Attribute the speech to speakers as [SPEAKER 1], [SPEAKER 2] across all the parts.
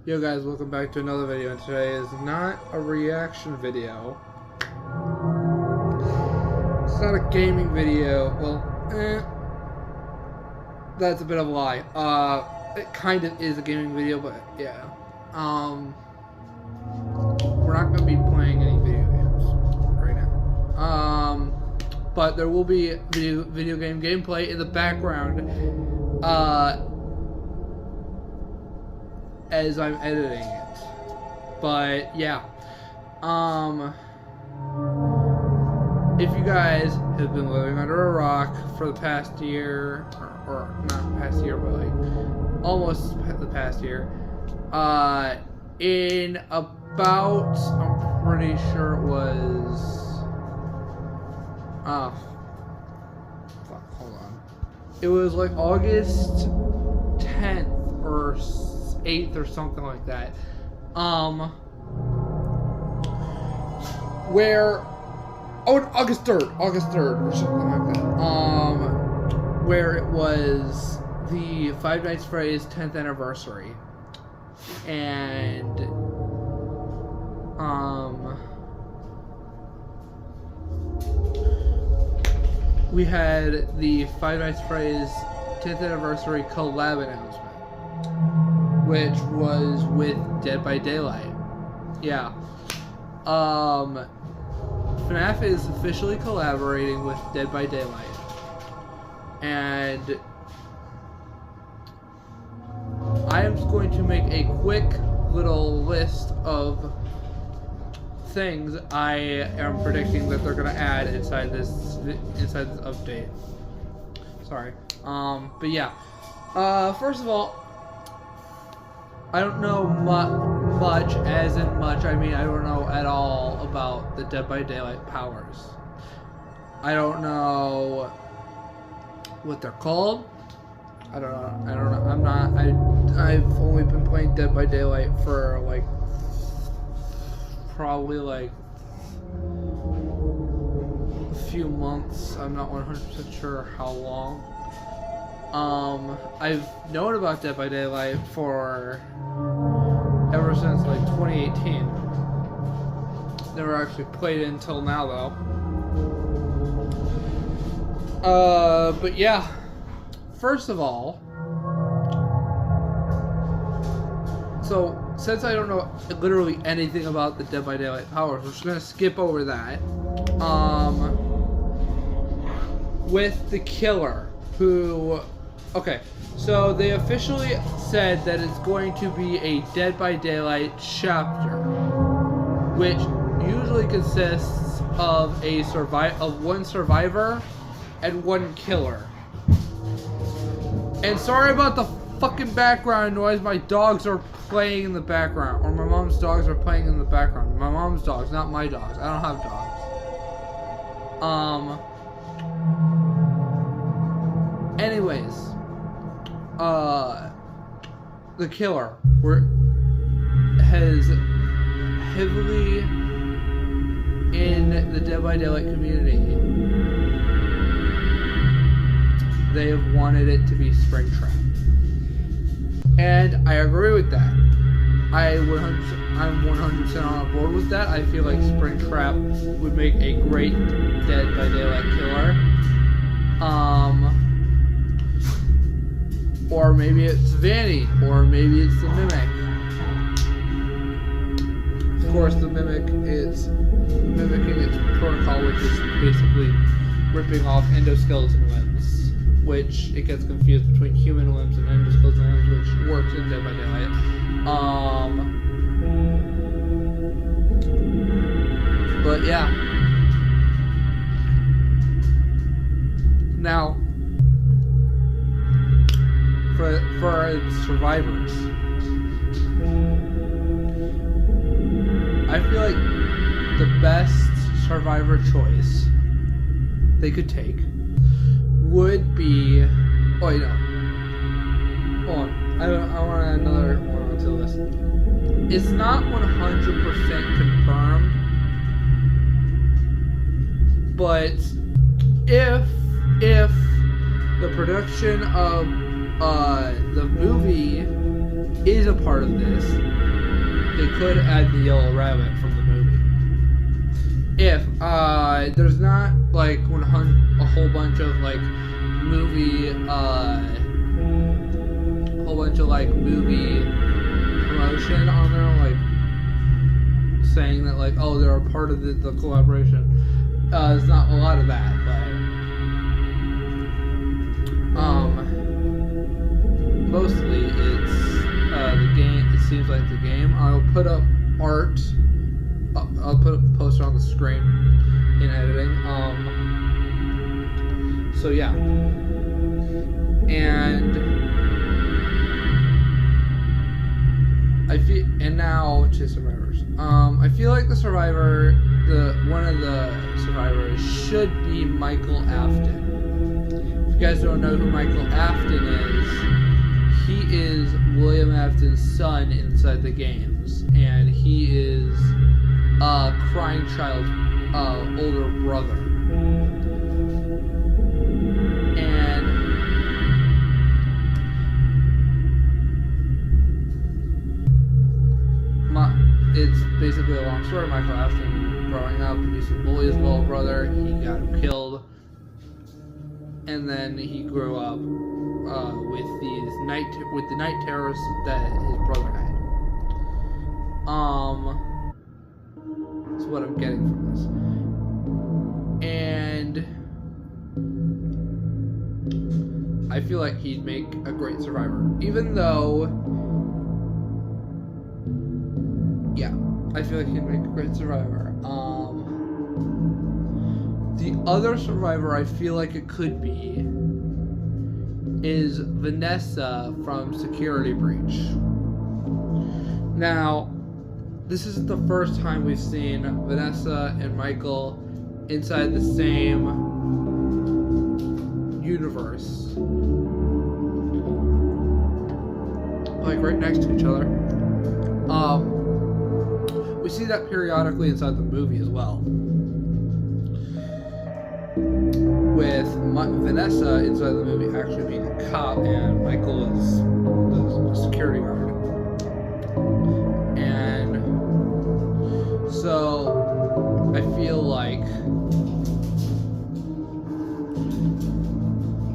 [SPEAKER 1] Yo guys, welcome back to another video, and today is not a reaction video. It's not a gaming video. Well, that's a bit of a lie. It kind of is a gaming video, but yeah. We're not gonna be playing any video games right now. But there will be video game gameplay in the background, as I'm editing it. But yeah, if you guys have been living under a rock for the past year, or not past year, but like almost the past year, in about, I'm pretty sure it was, fuck, hold on, it was like August 10th or 8th or something like that, where, August 3rd or something like that, where it was the Five Nights at Freddy's 10th anniversary, and, we had the Five Nights at Freddy's 10th anniversary collab announcement, which was with Dead by Daylight. Yeah. FNAF is officially collaborating with Dead by Daylight. And I am just going to make a quick little list of things I am predicting that they're gonna add inside this update. Sorry. But yeah. First of all, I don't know much, as in much, I mean I don't know at all about the Dead by Daylight powers. I don't know what they're called. I don't know. I've only been playing Dead by Daylight for like probably like a few months. I'm not 100% sure how long. I've known about Dead by Daylight for ever since like 2018. Never actually played it until now though. But yeah. First of all, so since I don't know literally anything about the Dead by Daylight powers, we're just gonna skip over that. With the killer, who, okay, so they officially said that it's going to be a Dead by Daylight chapter, which usually consists of one survivor and one killer. And sorry about the fucking background noise. My dogs are playing in the background, or my mom's dogs are playing in the background. My mom's dogs, not my dogs. I don't have dogs. Anyways, the killer has heavily in the Dead by Daylight community. They have wanted it to be Springtrap, and I agree with that. I'm 100% on board with that. I feel like Springtrap would make a great Dead by Daylight killer. Or maybe it's Vanny, or maybe it's the Mimic. Of course, the Mimic is mimicking its protocol, which is basically ripping off endoskeleton limbs, which it gets confused between human limbs and endoskeleton limbs, which works in Dead by Daylight. But yeah. Now, for survivors, I feel like the best survivor choice they could take would be, oh wait, no, hold on, I want another one onto the list. It's not 100% confirmed, but if the production of the movie is a part of this, they could add the Yellow Rabbit from the movie. If there's not like a whole bunch of like movie promotion on there, like saying that like, oh, they're a part of the collaboration. There's not a lot of that, but mostly it's the game. It seems like the game. I'll put up art. I'll put a poster on the screen in editing. So yeah, and now to survivors. I feel like one of the survivors should be Michael Afton. If you guys don't know who Michael Afton is, he is William Afton's son inside the games, and he is Crying Child's older brother. And it's basically a long story. Michael Afton growing up, he used to bully his little brother. He got him killed, and then he grew up with the night terrors that his brother had. That's what I'm getting from this. And I feel like he'd make a great survivor. Even though, yeah, I feel like he'd make a great survivor. The other survivor I feel like it could be is Vanessa from Security Breach. Now, this isn't the first time we've seen Vanessa and Michael inside the same universe. Like right next to each other. We see that periodically inside the movie as well. With Vanessa inside the movie actually being a cop and Michael is the security guard. And so I feel like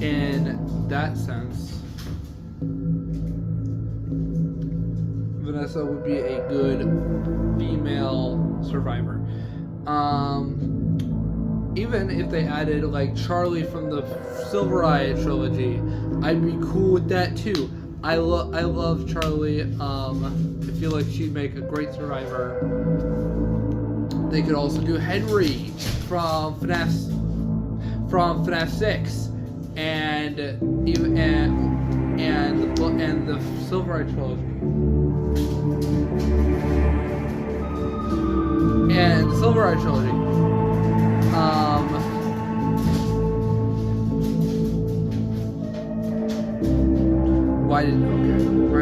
[SPEAKER 1] in that sense, Vanessa would be a good female survivor. Even if they added like Charlie from the Silver Eye trilogy, I'd be cool with that too. I love Charlie. I feel like she'd make a great survivor. They could also do Henry from FNAF 6, and the Silver Eye trilogy. And the Silver Eye trilogy. Okay.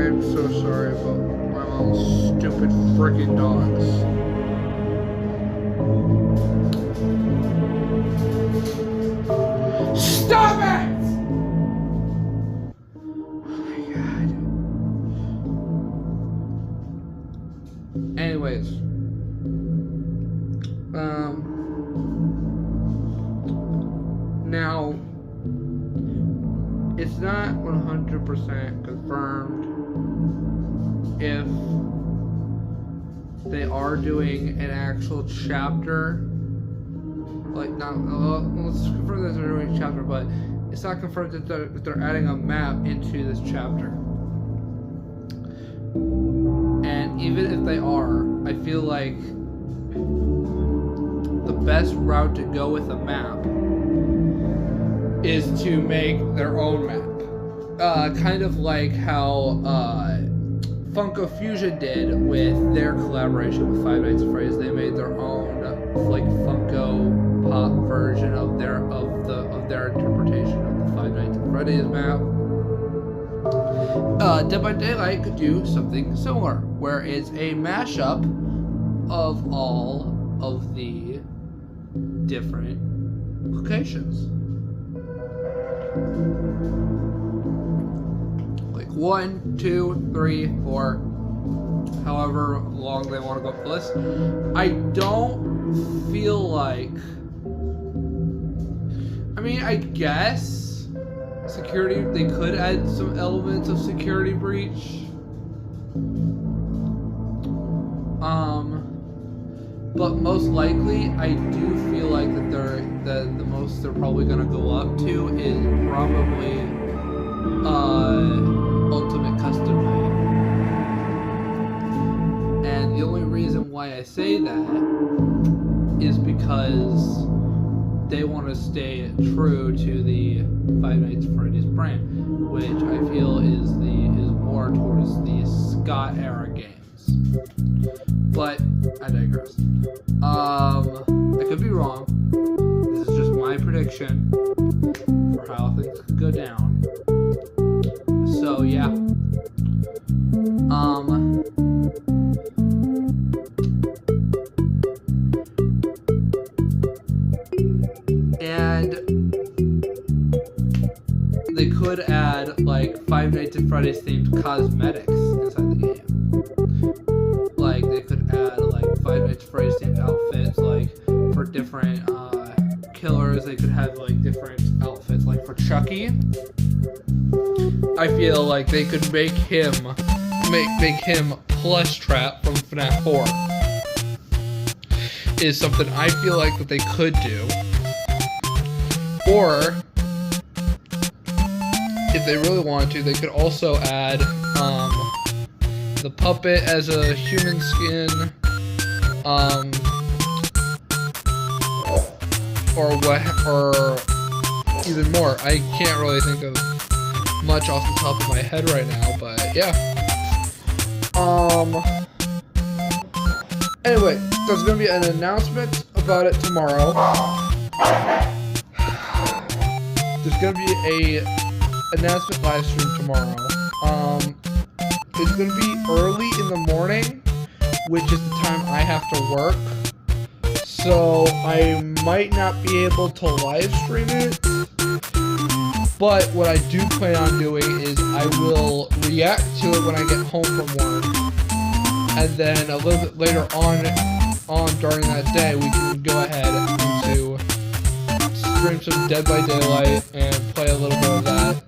[SPEAKER 1] I'm so sorry about my mom's stupid freaking dogs. Stop it! Oh my god. Anyways. Now, it's not 100% confirmed if they are doing an actual chapter. Like, let's confirm that they're doing a chapter, but it's not confirmed that they're adding a map into this chapter. And even if they are, I feel like the best route to go with a map is to make their own map. Kind of like how Funko Fusion did with their collaboration with Five Nights at Freddy's. They made their own like Funko Pop version of their interpretation of the Five Nights at Freddy's map. Dead by Daylight could do something similar, where it's a mashup of all of the different locations. like 1, 2, 3, 4, however long they want to go for the list. I don't feel like, I mean, I guess security, they could add some elements of security breach. But most likely, I do feel like that the most they're probably gonna go up to is probably Ultimate Custom Made. And the only reason why I say that is because they want to stay true to the Five Nights at Freddy's brand, which I feel is more towards the Scott era games. But I digress. I could be wrong. This is just my prediction for how things could go down. So yeah. And they could add like Five Nights at Freddy's themed cosmetics inside the game. Like they could add like Five Nights at Freddy's themed outfits, like for different killers. They could have like different outfits, like for Chucky. I feel like they could make him Plush Trap from FNAF 4. Is something I feel like that they could do. Or if they really want to, they could also add the puppet as a human skin, or even more. I can't really think of much off the top of my head right now, but yeah. Anyway, there's gonna be an announcement about it tomorrow. There's gonna be a announcement live stream tomorrow. It's gonna be early in the morning, which is the time I have to work. So I might not be able to live stream it. But what I do plan on doing is I will react to it when I get home from work. And then a little bit later on during that day, we can go ahead and stream some Dead by Daylight and play a little bit of that.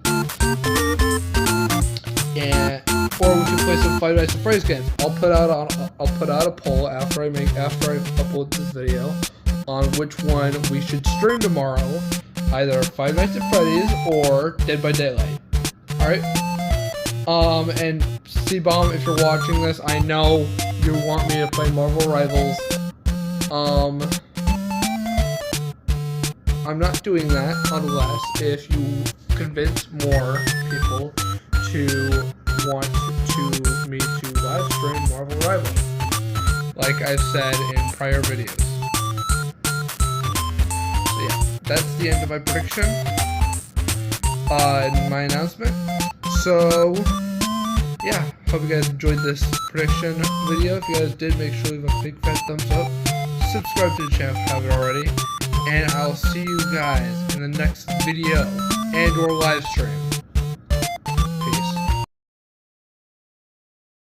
[SPEAKER 1] Or we can play some Five Nights at Freddy's games. I'll put out a poll after I upload this video on which one we should stream tomorrow. Either Five Nights at Freddy's or Dead by Daylight. Alright? And C-Bomb, if you're watching this, I know you want me to play Marvel Rivals. I'm not doing that unless if you convince more people to want me to live stream Marvel Rivals, like I've said in prior videos. So yeah, that's the end of my prediction and my announcement. So yeah, hope you guys enjoyed this prediction video. If you guys did, make sure to leave a big fat thumbs up, subscribe to the channel if you haven't already, and I'll see you guys in the next video and or live stream.